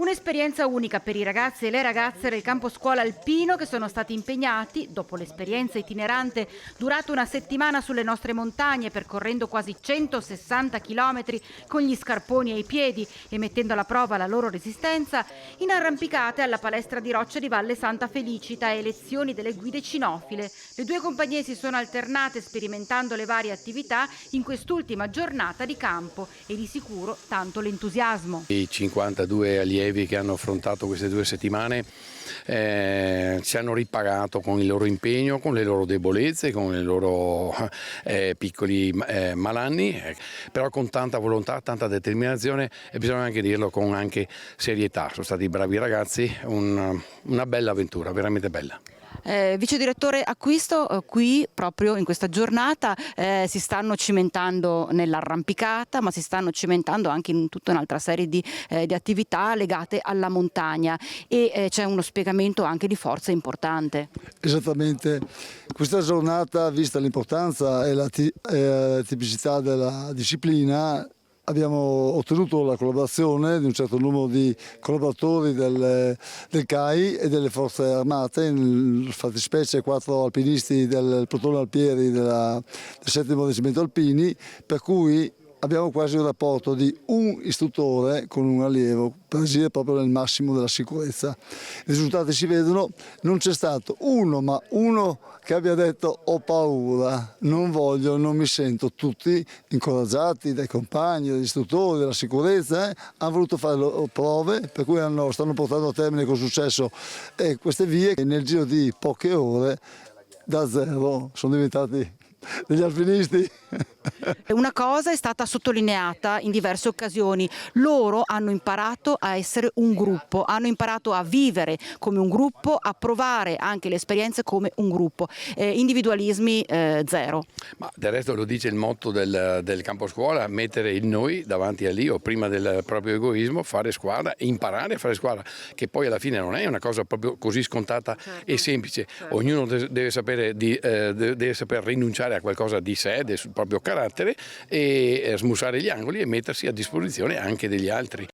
Un'esperienza unica per i ragazzi e le ragazze del campo scuola alpino che sono stati impegnati, dopo l'esperienza itinerante durata una settimana sulle nostre montagne, percorrendo quasi 160 chilometri con gli scarponi ai piedi e mettendo alla prova la loro resistenza, in arrampicate alla palestra di roccia di Valle Santa Felicita e lezioni delle guide cinofile. Le due compagnie si sono alternate sperimentando le varie attività in quest'ultima giornata di campo e di sicuro tanto l'entusiasmo. I 52 allievi che hanno affrontato queste 2 settimane ci hanno ripagato con il loro impegno, con le loro debolezze, con i loro piccoli malanni, però con tanta volontà, tanta determinazione e bisogna anche dirlo con anche serietà. Sono stati bravi ragazzi, una bella avventura, veramente bella. Vice direttore acquisto, qui proprio in questa giornata si stanno cimentando nell'arrampicata, ma si stanno cimentando anche in tutta un'altra serie di attività legate alla montagna e c'è uno spiegamento anche di forza importante. Esattamente, questa giornata, vista l'importanza e la tipicità della disciplina, abbiamo ottenuto la collaborazione di un certo numero di collaboratori del CAI e delle forze armate, in fattispecie 4 alpinisti del plotone alpieri del 7° reggimento alpini, per cui abbiamo quasi un rapporto di un istruttore con un allievo per agire proprio nel massimo della sicurezza. I risultati si vedono, non c'è stato uno che abbia detto ho paura, non voglio, non mi sento. Tutti incoraggiati dai compagni, dagli istruttori, della sicurezza, hanno voluto fare le prove, per cui stanno portando a termine con successo queste vie e nel giro di poche ore da zero sono diventati degli alpinisti. Una cosa è stata sottolineata in diverse occasioni: loro hanno imparato a essere un gruppo, hanno imparato a vivere come un gruppo, a provare anche le esperienze come un gruppo, individualismi zero. Ma del resto lo dice il motto del campo scuola: mettere il noi davanti all'io, prima del proprio egoismo, fare squadra e imparare a fare squadra, che poi alla fine non è una cosa proprio così scontata e semplice. Ognuno deve saper rinunciare a qualcosa di sé, del proprio carattere e smussare gli angoli e mettersi a disposizione anche degli altri.